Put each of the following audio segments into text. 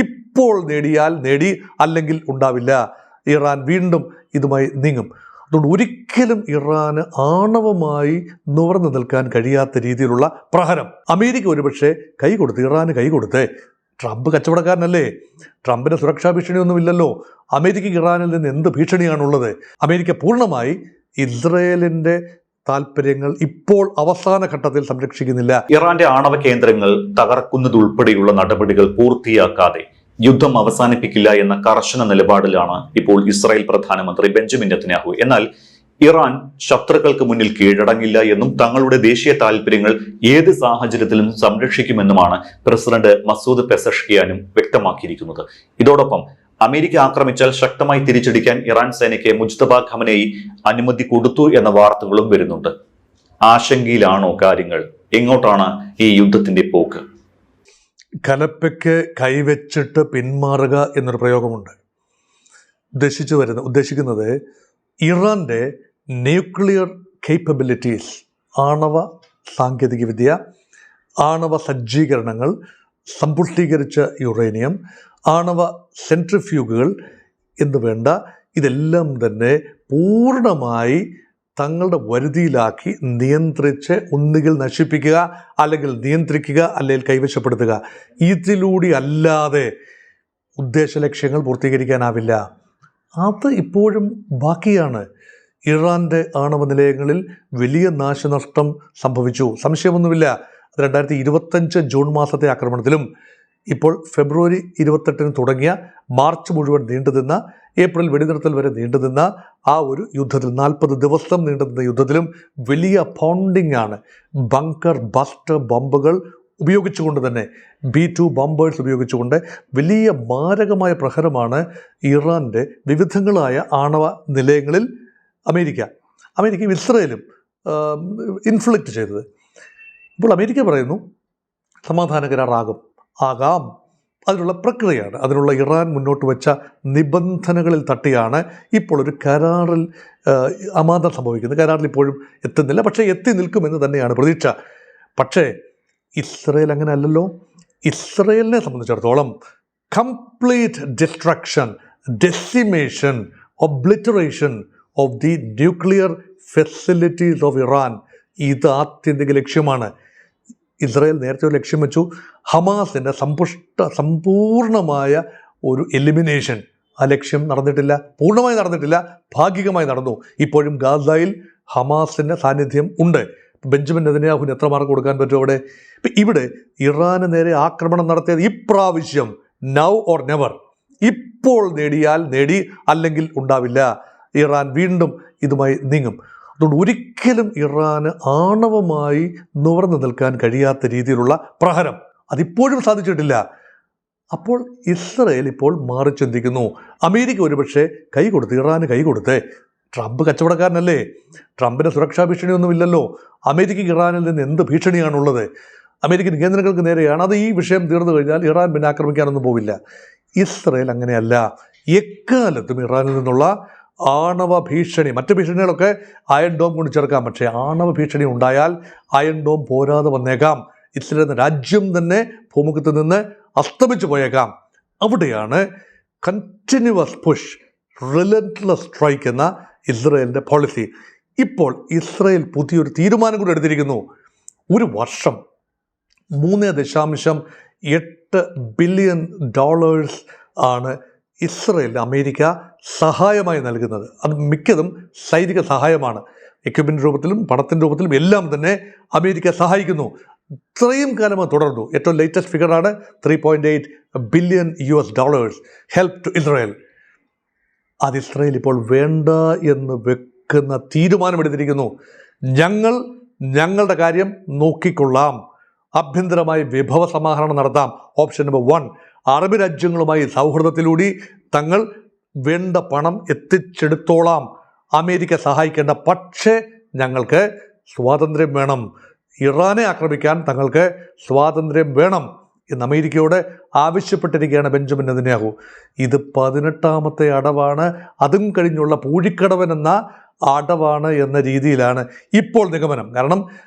ഇപ്പോൾ നേടിയാൽ നേടി, അല്ലെങ്കിൽ ഉണ്ടാവില്ല. ഇറാൻ വീണ്ടും ഇതുമായി നീങ്ങും. അതുകൊണ്ട് ഒരിക്കലും ഇറാന് ആണവമായി നുവർന്നു നിൽക്കാൻ കഴിയാത്ത രീതിയിലുള്ള പ്രഹരം അമേരിക്ക ഒരുപക്ഷെ ഇറാന് കൈകൊടുത്ത്. ട്രംപ് കച്ചവടക്കാരനല്ലേ? ട്രംപിന് സുരക്ഷാ ഭീഷണിയൊന്നുമില്ലല്ലോ. അമേരിക്കയ്ക്ക് ഇറാനിൽ നിന്ന് എന്ത് ഭീഷണിയാണുള്ളത്? അമേരിക്ക പൂർണ്ണമായി ഇസ്രയേലിന്റെ താല്പര്യങ്ങൾ ഇപ്പോൾ അവസാന ഘട്ടത്തിൽ സംരക്ഷിക്കുന്നില്ല. ഇറാന്റെ ആണവ കേന്ദ്രങ്ങൾ തകർക്കുന്നതുൾപ്പെടെയുള്ള നടപടികൾ പൂർത്തിയാക്കാതെ യുദ്ധം അവസാനിപ്പിക്കില്ല എന്ന കർശന നിലപാടിലാണ് ഇപ്പോൾ ഇസ്രായേൽ പ്രധാനമന്ത്രി ബെഞ്ചമിൻ നെതന്യാഹു. എന്നാൽ ഇറാൻ ശത്രുക്കൾക്ക് മുന്നിൽ കീഴടങ്ങില്ല എന്നും തങ്ങളുടെ ദേശീയ താല്പര്യങ്ങൾ ഏത് സാഹചര്യത്തിലും സംരക്ഷിക്കുമെന്നുമാണ് പ്രസിഡന്റ് മസൂദ് പെസഷ്കിയാനും വ്യക്തമാക്കിയിരിക്കുന്നത്. ഇതോടൊപ്പം അമേരിക്ക ആക്രമിച്ചാൽ ശക്തമായി തിരിച്ചടിക്കാൻ ഇറാൻ സേനയ്ക്ക് മുജ്തബ ഖമനേയി അനുമതി കൊടുത്തു എന്ന വാർത്തകളും വരുന്നുണ്ട്. ആശങ്കയിലാണോ കാര്യങ്ങൾ? എങ്ങോട്ടാണ് ഈ യുദ്ധത്തിന്റെ പോക്ക്? കലപ്പയ്ക്ക് കൈവച്ചിട്ട് പിന്മാറുക എന്നൊരു പ്രയോഗമുണ്ട്. ഉദ്ദേശിക്കുന്നത് ഇറാന്റെ ന്യൂക്ലിയർ കേപ്പബിലിറ്റീസ്, ആണവ സാങ്കേതികവിദ്യ, ആണവ സജ്ജീകരണങ്ങൾ, സമ്പുഷ്ടീകരിച്ച യുറേനിയം, ആണവ സെൻട്രിഫ്യൂഗുകൾ എന്ന് വേണ്ട ഇതെല്ലാം തന്നെ പൂർണ്ണമായി തങ്ങളുടെ വരുതിയിലാക്കി നിയന്ത്രിച്ച് ഒന്നുകിൽ നശിപ്പിക്കുക, അല്ലെങ്കിൽ നിയന്ത്രിക്കുക, അല്ലെങ്കിൽ കൈവശപ്പെടുത്തുക. ഇതിലൂടെ അല്ലാതെ ഉദ്ദേശ ലക്ഷ്യങ്ങൾ പൂർത്തീകരിക്കാനാവില്ല. അത് ഇപ്പോഴും ബാക്കിയാണ്. ഇറാൻ്റെ ആണവ നിലയങ്ങളിൽ വലിയ നാശനഷ്ടം സംഭവിച്ചു, സംശയമൊന്നുമില്ല. 2025 ജൂൺ മാസത്തെ ആക്രമണത്തിലും ഇപ്പോൾ ഫെബ്രുവരി 28 തുടങ്ങിയ മാർച്ച് മുഴുവൻ നീണ്ടുനിന്ന, ഏപ്രിൽ വെടിനിർത്തൽ വരെ നീണ്ടുനിന്ന ആ ഒരു യുദ്ധത്തിൽ, 40 ദിവസം നീണ്ടുനിന്ന യുദ്ധത്തിലും വലിയ പൗണ്ടിംഗ് ആണ്. ബങ്കർ ബസ്റ്റർ ബോംബുകൾ ഉപയോഗിച്ചുകൊണ്ട് തന്നെ, B-2 ബോംബേഴ്സ് ഉപയോഗിച്ചുകൊണ്ട് വലിയ മാരകമായ പ്രഹരമാണ് ഇറാൻ്റെ വിവിധങ്ങളായ ആണവ നിലയങ്ങളിൽ അമേരിക്കയും ഇസ്രയേലും ഇൻഫ്ലിക്റ്റ് ചെയ്തത്. ഇപ്പോൾ അമേരിക്ക പറയുന്നു സമാധാന ആകാം. അതിനുള്ള പ്രക്രിയയാണ്. അതിനുള്ള ഇറാൻ മുന്നോട്ട് വെച്ച നിബന്ധനകളിൽ തട്ടിയാണ് ഇപ്പോൾ ഒരു കരാറിൽ അമാന്തം സംഭവിക്കുന്നത്. കരാറിൽ ഇപ്പോഴും എത്തുന്നില്ല, പക്ഷേ എത്തി നിൽക്കുമെന്ന് തന്നെയാണ് പ്രതീക്ഷ. പക്ഷേ ഇസ്രയേൽ അങ്ങനെ അല്ലല്ലോ. ഇസ്രയേലിനെ സംബന്ധിച്ചിടത്തോളം complete destruction, decimation, obliteration of the nuclear facilities of Iran, ഇത് ആത്യന്തിക ലക്ഷ്യമാണ്. ഇസ്രായേൽ നേരത്തെ ഒരു ലക്ഷ്യം വെച്ചു, ഹമാസിൻ്റെ സമ്പൂർണമായ ഒരു എലിമിനേഷൻ. ആ ലക്ഷ്യം നടന്നിട്ടില്ല, പൂർണ്ണമായി നടന്നിട്ടില്ല, ഭാഗികമായി നടന്നു. ഇപ്പോഴും ഗാസയിൽ ഹമാസിൻ്റെ സാന്നിധ്യം ഉണ്ട്. ബെഞ്ചമിൻ നെതന്യാഹുവിന് എത്ര മാർക്ക് കൊടുക്കാൻ പറ്റും അവിടെ? ഇവിടെ ഇറാന് നേരെ ആക്രമണം നടത്തിയത് ഇപ്രാവശ്യം നൗ ഓർ നെവർ, ഇപ്പോൾ നേടിയാൽ നേടി, അല്ലെങ്കിൽ ഉണ്ടാവില്ല. ഇറാൻ വീണ്ടും ഇതുമായി നീങ്ങും. അതുകൊണ്ട് ഒരിക്കലും ഇറാന് ആണവമായി നുവർന്നു നിൽക്കാൻ കഴിയാത്ത രീതിയിലുള്ള പ്രഹരം അതിപ്പോഴും സാധിച്ചിട്ടില്ല. അപ്പോൾ ഇസ്രയേൽ ഇപ്പോൾ മാറി ചിന്തിക്കുന്നു. അമേരിക്ക ഒരുപക്ഷെ ഇറാന് കൈകൊടുത്ത്. ട്രംപ് കച്ചവടക്കാരനല്ലേ? ട്രംപിന് സുരക്ഷാ ഭീഷണിയൊന്നുമില്ലല്ലോ. അമേരിക്കയ്ക്ക് ഇറാനിൽ നിന്ന് എന്ത് ഭീഷണിയാണുള്ളത്? അമേരിക്കൻ കേന്ദ്രങ്ങൾക്ക് നേരെയാണ്. അത് ഈ വിഷയം തീർന്നു കഴിഞ്ഞാൽ ഇറാൻ പിന്നെ ആക്രമിക്കാനൊന്നും പോവില്ല. ഇസ്രയേൽ അങ്ങനെയല്ല. എക്കാലത്തും ഇറാനിൽ നിന്നുള്ള ആണവ ഭീഷണി, മറ്റ് ഭീഷണികളൊക്കെ അയൺ ഡോം കൊണ്ട് ചേർക്കാം. പക്ഷേ ആണവ ഭീഷണി ഉണ്ടായാൽ അയൺ ഡോം പോരാതെ വന്നേക്കാം. ഇസ്രയേൽ എന്ന രാജ്യം തന്നെ ഭൂമുഖത്ത് നിന്ന് അസ്തമിച്ചു പോയേക്കാം. അവിടെയാണ് കണ്ടിന്യൂവസ് പുഷ്, റിലന്റ്ലെസ് സ്ട്രൈക്ക് എന്ന ഇസ്രയേലിൻ്റെ പോളിസി. ഇപ്പോൾ ഇസ്രയേൽ പുതിയൊരു തീരുമാനം കൂടി എടുത്തിരിക്കുന്നു. ഒരു വർഷം $3.8 ബില്യൺ ആണ് ഇസ്രയേലിന് അമേരിക്ക സഹായമായി നൽകുന്നത്. അത് മിക്കതും സൈനിക സഹായമാണ്. എക്യുപ്മെൻ്റ് രൂപത്തിലും പണത്തിൻ്റെ രൂപത്തിലും എല്ലാം തന്നെ അമേരിക്ക സഹായിക്കുന്നു. ഇത്രയും കാലം അത് തുടർന്നു. ഏറ്റവും ലേറ്റസ്റ്റ് ഫിഗറാണ് $3.8 ബില്യൺ ഹെൽപ്പ് ടു ഇസ്രയേൽ. അത് ഇസ്രയേൽ ഇപ്പോൾ വേണ്ട എന്ന് വെക്കുന്ന തീരുമാനമെടുത്തിരിക്കുന്നു. ഞങ്ങളുടെ കാര്യം നോക്കിക്കൊള്ളാം, ആഭ്യന്തരമായി വിഭവ സമാഹരണം നടത്താം. ഓപ്ഷൻ നമ്പർ 1, അറബ് രാജ്യങ്ങളുമായി സൗഹൃദത്തിലൂടെ തങ്ങൾ വേണ്ട പണം എത്തിച്ചെടുത്തോളാം, അമേരിക്ക സഹായിക്കേണ്ട. പക്ഷേ ഞങ്ങൾക്ക് സ്വാതന്ത്ര്യം വേണം, ഇറാനെ ആക്രമിക്കാൻ തങ്ങൾക്ക് സ്വാതന്ത്ര്യം വേണം എന്ന് അമേരിക്കയോട് ആവശ്യപ്പെട്ടിരിക്കുകയാണ് ബെഞ്ചമിൻ നെതന്യാഹു. ഇത് 18ാമത്തെ അടവാണ്. അതും കഴിഞ്ഞുള്ള പൂഴിക്കടവൻ എന്ന അടവാണ് എന്ന രീതിയിലാണ് ഇപ്പോൾ നിഗമനം. കാരണം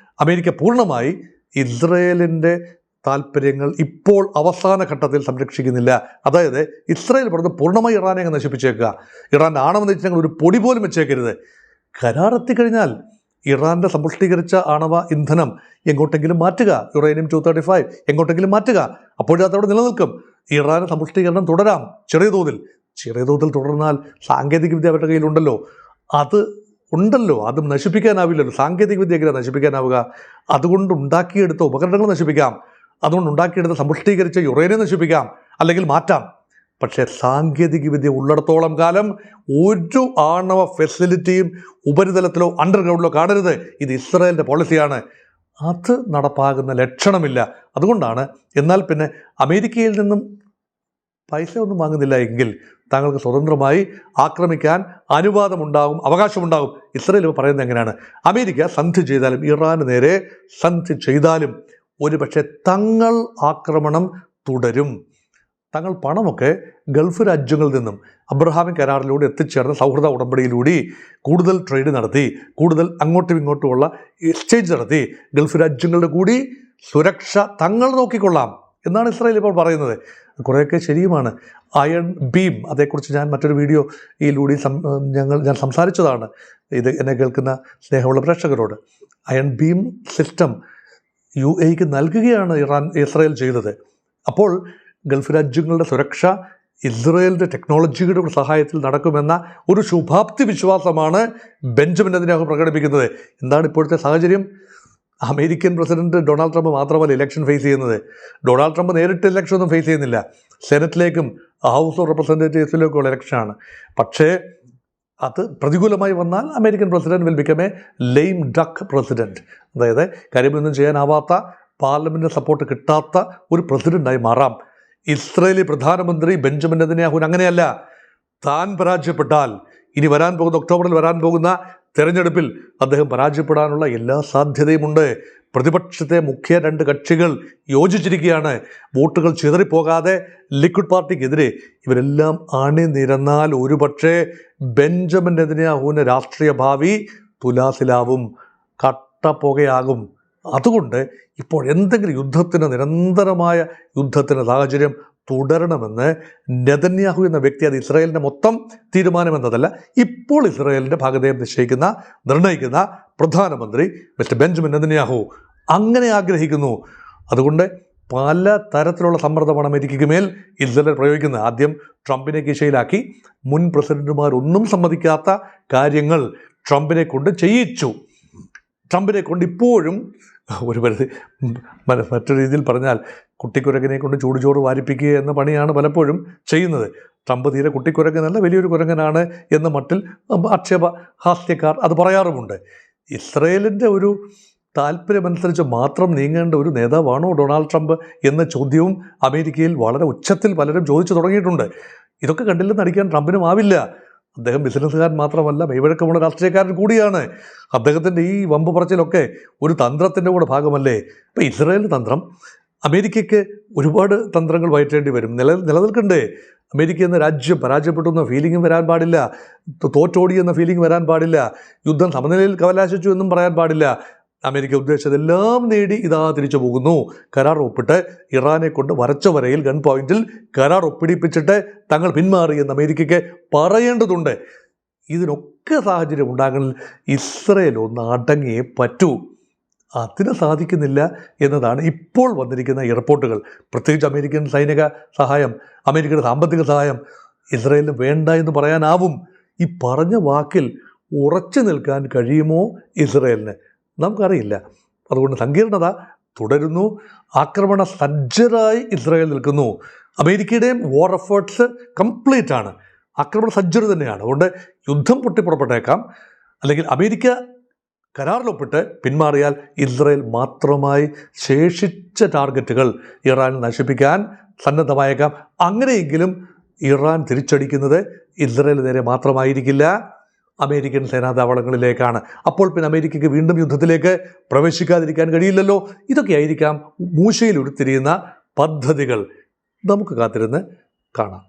അമേരിക്ക പൂർണ്ണമായി ഇസ്രയേലിൻ്റെ താല്പര്യങ്ങൾ ഇപ്പോൾ അവസാന ഘട്ടത്തിൽ സംരക്ഷിക്കുന്നില്ല. അതായത് ഇസ്രായേൽ പറഞ്ഞ് പൂർണ്ണമായി ഇറാനെ അങ്ങ് നശിപ്പിച്ചേക്കുക, ഇറാൻ്റെ ആണവ നിരീക്ഷണങ്ങൾ ഒരു പൊടി പോലും വെച്ചേക്കരുത്. കരാർ എത്തിക്കഴിഞ്ഞാൽ ഇറാൻ്റെ സമ്പുഷ്ടീകരിച്ച ആണവ ഇന്ധനം എങ്ങോട്ടെങ്കിലും മാറ്റുക, യുറേനിയം 235 എങ്ങോട്ടെങ്കിലും മാറ്റുക, അപ്പോഴത് അവിടെ നിലനിൽക്കും. ഇറാൻ സമ്പുഷ്ടീകരണം തുടരാം ചെറിയ തോതിൽ തുടർന്നാൽ സാങ്കേതികവിദ്യ അവരുടെ കയ്യിലുണ്ടല്ലോ, അതും നശിപ്പിക്കാനാവില്ലല്ലോ. സാങ്കേതികവിദ്യ എങ്ങനെ നശിപ്പിക്കാനാവുക? അതുകൊണ്ടുണ്ടാക്കിയെടുത്ത ഉപകരണങ്ങൾ നശിപ്പിക്കാം, അതുകൊണ്ടുണ്ടാക്കിയെടുത്ത സമ്പുഷ്ടീകരിച്ച യുറേനിയം നശിപ്പിക്കാം, അല്ലെങ്കിൽ മാറ്റാം. പക്ഷേ സാങ്കേതികവിദ്യ ഉള്ളിടത്തോളം കാലം ഒരു ആണവ ഫെസിലിറ്റിയും ഉപരിതലത്തിലോ അണ്ടർഗ്രൗണ്ടിലോ കാണരുത്. ഇത് ഇസ്രായേലിൻ്റെ പോളിസിയാണ്. അത് നടപ്പാകുന്ന ലക്ഷണമില്ല. അതുകൊണ്ടാണ് എന്നാൽ പിന്നെ അമേരിക്കയിൽ നിന്നും പൈസ ഒന്നും വാങ്ങുന്നില്ല എങ്കിൽ താങ്കൾക്ക് സ്വതന്ത്രമായി ആക്രമിക്കാൻ അനുവാദമുണ്ടാകും, അവകാശമുണ്ടാകും. ഇസ്രായേൽ ഇപ്പോൾ പറയുന്നത് എങ്ങനെയാണ്? അമേരിക്ക സന്ധി ചെയ്താലും, ഇറാന് നേരെ സന്ധി ചെയ്താലും ഒരുപക്ഷെ തങ്ങൾ ആക്രമണം തുടരും. തങ്ങൾ പണമൊക്കെ ഗൾഫ് രാജ്യങ്ങളിൽ നിന്നും അബ്രഹാമിക് കരാറിലൂടെ എത്തിച്ചേർന്ന സൗഹൃദ ഉടമ്പടിയിലൂടെ കൂടുതൽ ട്രേഡ് നടത്തി, കൂടുതൽ അങ്ങോട്ടും ഇങ്ങോട്ടുമുള്ള എക്സ്ചേഞ്ച് നടത്തി ഗൾഫ് രാജ്യങ്ങളുടെ കൂടി സുരക്ഷ തങ്ങൾ നോക്കിക്കൊള്ളാം എന്നാണ് ഇസ്രായേൽ ഇപ്പോൾ പറയുന്നത്. കുറേയൊക്കെ ശരിയുമാണ്. അയൺ ബീം, അതേക്കുറിച്ച് ഞാൻ മറ്റൊരു വീഡിയോയിലൂടെ ഞാൻ സംസാരിച്ചതാണ്. ഇത് എന്നെ കേൾക്കുന്ന സ്നേഹമുള്ള പ്രേക്ഷകരോട്. അയൺ ബീം സിസ്റ്റം UAEക്ക് നൽകുകയാണ് ഇസ്രായേൽ ചെയ്തത്. അപ്പോൾ ഗൾഫ് രാജ്യങ്ങളുടെ സുരക്ഷ ഇസ്രായേലിൻ്റെ ടെക്നോളജിയുടെ സഹായത്തിൽ നടക്കുമെന്ന ഒരു ശുഭാപ്തി വിശ്വാസമാണ് ബെഞ്ചമിൻ നെതന്യാഹു പ്രകടിപ്പിക്കുന്നത്. എന്താണ് ഇപ്പോഴത്തെ സാഹചര്യം? അമേരിക്കൻ പ്രസിഡന്റ് ഡൊണാൾഡ് ട്രംപ് മാത്രമല്ല ഇലക്ഷൻ ഫേസ് ചെയ്യുന്നത്. ഡൊണാൾഡ് ട്രംപ് നേരിട്ട് ഇലക്ഷൻ ഒന്നും ഫേസ് ചെയ്യുന്നില്ല. സെനറ്റിലേക്കും ഹൗസ് ഓഫ് റെപ്രസെൻറ്റേറ്റീവ്സിലേക്കുള്ള ഇലക്ഷനാണ്. പക്ഷേ അത് പ്രതികൂലമായി വന്നാൽ American president will become A lame duck president. അതായത് കാര്യമൊന്നും ചെയ്യാനാവാത്ത, പാർലമെൻറ്റിൻ്റെ സപ്പോർട്ട് കിട്ടാത്ത ഒരു പ്രസിഡന്റായി മാറാം. ഇസ്രായേലി പ്രധാനമന്ത്രി ബെഞ്ചമിൻ നെതന്യാഹുവിന് അങ്ങനെയല്ല. താൻ പരാജയപ്പെട്ടാൽ ഇനി ഒക്ടോബറിൽ വരാൻ പോകുന്ന തെരഞ്ഞെടുപ്പിൽ അദ്ദേഹം പരാജയപ്പെടാനുള്ള എല്ലാ സാധ്യതയുമുണ്ട്. പ്രതിപക്ഷത്തെ മുഖ്യ 2 കക്ഷികൾ യോജിച്ചിരിക്കുകയാണ്. വോട്ടുകൾ ചിതറിപ്പോകാതെ ലിക്വിഡ് പാർട്ടിക്കെതിരെ ഇവരെല്ലാം അണിനിരന്നാൽ ഒരുപക്ഷെ ബെഞ്ചമിൻ നെതന്യാഹുവിൻ്റെ രാഷ്ട്രീയ ഭാവി തുലാസിലാവും, കട്ടപ്പുകയാകും. അതുകൊണ്ട് ഇപ്പോൾ എന്തെങ്കിലും നിരന്തരമായ യുദ്ധത്തിന് സാഹചര്യം തുടരണമെന്ന് നെതന്യാഹു എന്ന വ്യക്തി, അത് ഇസ്രായേലിൻ്റെ മൊത്തം തീരുമാനമെന്നതല്ല, ഇപ്പോൾ ഇസ്രായേലിൻ്റെ ഭാഗധേയം നിർണ്ണയിക്കുന്ന പ്രധാനമന്ത്രി മിസ്റ്റർ ബെഞ്ചമിൻ നെതന്യാഹു അങ്ങനെ ആഗ്രഹിക്കുന്നു. അതുകൊണ്ട് പല തരത്തിലുള്ള സമ്മർദ്ദമാണ് അമേരിക്കയ്ക്ക് മേൽ ഇസ്രായേൽ പ്രയോഗിക്കുന്നത്. ആദ്യം ട്രംപിനെ കീശയിലാക്കി മുൻ പ്രസിഡന്റുമാരൊന്നും സമ്മതിക്കാത്ത കാര്യങ്ങൾ ട്രംപിനെ കൊണ്ട് ചെയ്യിച്ചു. ട്രംപിനെ കൊണ്ട് ഇപ്പോഴും മറ്റൊരു രീതിയിൽ പറഞ്ഞാൽ കുട്ടിക്കുരങ്ങനെ കൊണ്ട് ചൂടുചോറ് വാരിപ്പിക്കുക എന്ന പണിയാണ് പലപ്പോഴും ചെയ്യുന്നത്. ട്രംപ് തീരെ കുട്ടിക്കുരങ്ങനല്ല, വലിയൊരു കുരങ്ങനാണ് എന്ന മട്ടിൽ ഹാസ്യക്കാർ അത് പറയാറുമുണ്ട്. ഇസ്രായേലിൻ്റെ ഒരു താല്പര്യമനുസരിച്ച് മാത്രം നീങ്ങേണ്ട ഒരു നേതാവാണോ ഡൊണാൾഡ് ട്രംപ് എന്ന ചോദ്യവും അമേരിക്കയിൽ വളരെ ഉച്ചത്തിൽ പലരും ചോദിച്ചു തുടങ്ങിയിട്ടുണ്ട്. ഇതൊക്കെ കണ്ടില്ലെന്ന് അടിക്കാൻ ട്രംപിനും ആവില്ല. അദ്ദേഹം ബിസിനസ്സുകാരൻ മാത്രമല്ല, മെയ്വഴക്കമുള്ള രാഷ്ട്രീയക്കാരൻ കൂടിയാണ്. അദ്ദേഹത്തിൻ്റെ ഈ വമ്പ് പറച്ചിലൊക്കെ ഒരു തന്ത്രത്തിൻ്റെ കൂടെ ഭാഗമല്ലേ? ഇപ്പോൾ ഇസ്രായേലിൻ്റെ തന്ത്രം അമേരിക്കയ്ക്ക് ഒരുപാട് തന്ത്രങ്ങൾ വയറ്റേണ്ടി വരും. നിലനിൽക്കണ്ടേ? അമേരിക്ക എന്ന രാജ്യം പരാജയപ്പെട്ടു എന്ന ഫീലിംഗ് വരാൻ പാടില്ല, തോറ്റോടി എന്ന ഫീലിംഗ് വരാൻ പാടില്ല, യുദ്ധം സമനിലയിൽ കലാശിച്ചു എന്നും പറയാൻ പാടില്ല. അമേരിക്ക ഉദ്ദേശിച്ചതെല്ലാം നേടി ഇതാ തിരിച്ചു പോകുന്നു. കരാർ ഒപ്പിട്ട് ഇറാനെ കൊണ്ട് വരച്ച വരയിൽ ഗൺ പോയിന്റിൽ കരാർ ഒപ്പിടിപ്പിച്ചിട്ട് തങ്ങൾ പിന്മാറി എന്ന് അമേരിക്കയ്ക്ക് പറയേണ്ടതുണ്ട്. ഇതിനൊക്കെ സാഹചര്യം ഉണ്ടാകണമെങ്കിൽ ഇസ്രായേൽ ഒന്ന് അടങ്ങിയേ പറ്റൂ. അതിന് സാധിക്കുന്നില്ല എന്നതാണ് ഇപ്പോൾ വന്നിരിക്കുന്ന ഈ റിപ്പോർട്ടുകൾ. പ്രത്യേകിച്ച് അമേരിക്കൻ സൈനിക സഹായം, അമേരിക്കയുടെ സാമ്പത്തിക സഹായം ഇസ്രായേലിന് വേണ്ട എന്ന് പറയാനാവും. ഈ പറഞ്ഞ വാക്കിൽ ഉറച്ചു നിൽക്കാൻ കഴിയുമോ ഇസ്രായേലിന്? നമുക്കറിയില്ല. അതുകൊണ്ട് സങ്കീർണത തുടരുന്നു. ആക്രമണ സജ്ജരായി ഇസ്രായേൽ നിൽക്കുന്നു. അമേരിക്കയുടെയും വാർ എഫേർട്സ് കംപ്ലീറ്റ് ആണ്, ആക്രമണ സജ്ജത തന്നെയാണ്. അതുകൊണ്ട് യുദ്ധം പൊട്ടിപ്പുറപ്പെട്ടേക്കാം, അല്ലെങ്കിൽ അമേരിക്ക കരാറിലൊപ്പിട്ട് പിന്മാറിയാൽ ഇസ്രായേൽ മാത്രമായി ശേഷിച്ച ടാർഗറ്റുകൾ ഇറാൻ നശിപ്പിക്കാൻ സന്നദ്ധമായേക്കാം. അങ്ങനെയെങ്കിലും ഇറാൻ തിരിച്ചടിക്കുന്നത് ഇസ്രായേൽ നേരെ മാത്രമായിരിക്കില്ല, അമേരിക്കൻ സേനാതാവളങ്ങളിലേക്കാണ്. അപ്പോൾ പിന്നെ അമേരിക്കയ്ക്ക് വീണ്ടും യുദ്ധത്തിലേക്ക് പ്രവേശിക്കാതിരിക്കാൻ കഴിയില്ലല്ലോ. ഇതൊക്കെയായിരിക്കാം മൂശയിൽ ഉരുത്തിരിയുന്ന പദ്ധതികൾ. നമുക്ക് കാത്തിരുന്ന് കാണാം.